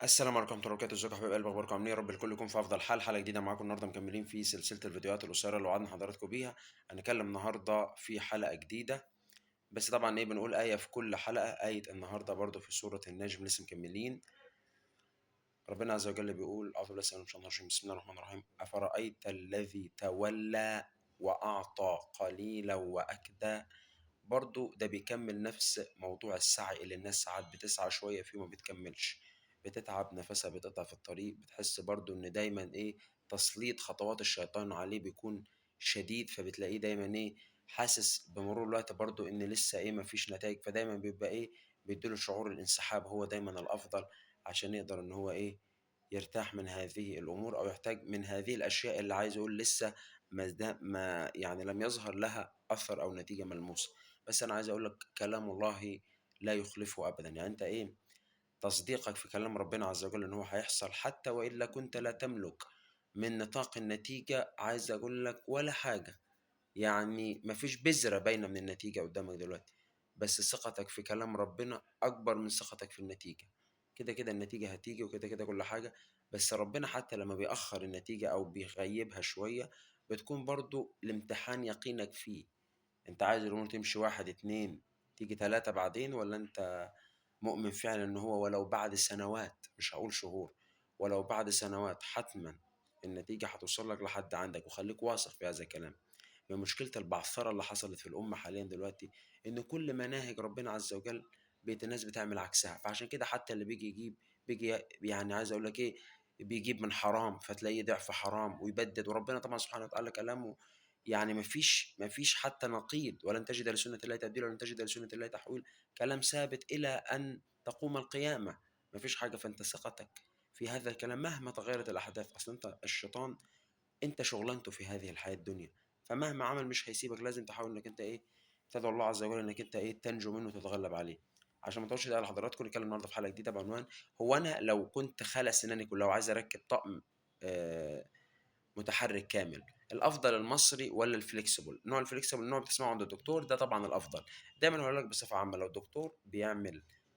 السلام عليكم ورحمة الله وبركاته، ازيكم يا حبايب قلبي، اخباركم عاملين ايه؟ يا رب الكل يكون في افضل حال. حلقة جديدة معاكم النهارده، مكملين في سلسلة الفيديوهات القصيرة اللي وعدنا حضراتكم بيها. هنتكلم النهارده في حلقة جديدة، بس طبعا ايه، بنقول آية في كل حلقة. آية النهارده برضو في سورة النجم، لسه مكملين. ربنا عز وجل بيقول: أعوذ بالله السميع العليم من الشيطان الرجيم، بسم الله الرحمن الرحيم: أفرأيت الذي تولى وأعطى قليلا وأكدى. برضو ده بيكمل نفس موضوع السعي اللي الناس ساعات بتسعى شوية فيه وما بتكملش، بتتعب، نفسها بتقطع في الطريق، بتحس برضو ان دايما ايه، تسليط خطوات الشيطان عليه بيكون شديد، فبتلاقيه دايما ايه، حاسس بمرور الوقت برضو ان لسه ايه، مفيش نتائج، فدايما بيبقى ايه، بيديله شعور الانسحاب. هو دايما الافضل عشان يقدر ان هو ايه، يرتاح من هذه الامور، او يحتاج من هذه الاشياء اللي عايز يقول لسه ما يعني لم يظهر لها اثر او نتيجة ملموسة. بس انا عايز اقول لك كلام الله لا يخلفه ابدا. يعني انت ايه، تصديقك في كلام ربنا عز وجل ان هو هيحصل حتى والا كنت لا تملك من نطاق النتيجة، عايز اقول لك ولا حاجة. يعني مفيش بذرة باينة من النتيجة قدامك دلوقتي، بس ثقتك في كلام ربنا اكبر من ثقتك في النتيجة. كده كده النتيجة هتيجي، وكده كده كل حاجة. بس ربنا حتى لما بيأخر النتيجة او بيغيبها شوية، بتكون برضو الامتحان يقينك فيه. انت عايز الامور تمشي واحد اتنين تيجي تلاتة بعدين، ولا انت مؤمن فعلا ان هو ولو بعد سنوات، مش هقول شهور، ولو بعد سنوات حتما النتيجة هتوصل لك لحد عندك، وخليك واثق في هذا الكلام. من مشكلة البعثرة اللي حصلت في الأمة حاليا دلوقتي، إن كل مناهج ربنا عز وجل بقت الناس بتعمل عكسها. فعشان كده حتى اللي بيجي يجيب، بيجي يعني عايز أقول لك إيه، بيجيب من حرام فتلاقيه ضعف حرام ويبدد. وربنا طبعا سبحانه وتعالى كلامه يعني مفيش حتى نقيض: ولن تجد لسنة الله تبديلا ولن تجد لسنة الله تحويل. كلام ثابت إلى أن تقوم القيامة، مفيش حاجة. فأنت ثقتك في هذا الكلام مهما تغيرت الأحداث. أصلا أنت الشيطان، انت شغلانته في هذه الحياة الدنيا، فمهما عمل مش هيسيبك. لازم تحاول انك انت ايه، تدعو الله عز وجل انك انت ايه، تنجو منه وتتغلب عليه. عشان ما تقولش ده لحضراتكم، نتكلم النهارده في حلقة جديدة بعنوان: هو انا لو كنت خلع سناني كلها وعايز اركب طقم متحرك كامل، الافضل المصري ولا الفليكسبل؟ نوع الفليكسبل نوع بتسمعه عند الدكتور، ده طبعا الافضل. دايما هقول لك بصفه عامه، لو الدكتور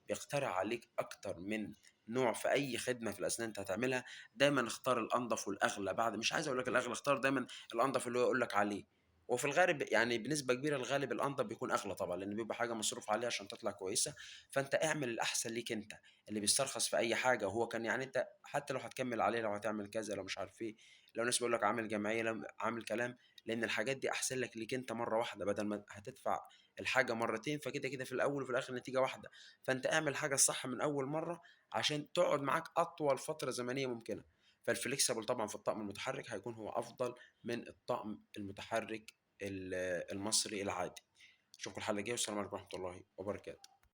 بيقترح عليك اكتر من نوع في اي خدمه في الاسنان انت هتعملها، دايما اختار الانظف والاغلى. بعد مش عايز اقول لك الاغلى، اختار دايما الانظف اللي هو يقول لك عليه. وفي الغالب يعني بنسبه كبيره الغالب الانظف بيكون اغلى طبعا، لان بيبقى حاجه مصروف عليها عشان تطلع كويسه. فانت اعمل الاحسن ليك انت، اللي بيسترخص في اي حاجه. وهو كان يعني انت حتى لو هتكمل عليه، لو هتعمل كذا، لو مش عارف ايه، لو ناس بيقول لك عامل جمعيه، لو عامل كلام، لان الحاجات دي احسن لك ليك انت مره واحده، بدل ما هتدفع الحاجه مرتين. فكده كده في الاول وفي الاخر نتيجه واحده. فانت اعمل حاجه الصح من اول مره عشان تقعد معاك اطول فتره زمنيه ممكنه. فالفليكسبل طبعا في الطقم المتحرك هيكون هو افضل من الطقم المتحرك المصري العادي. اشوفكم الحلقه الجايه، والسلام عليكم ورحمه الله وبركاته.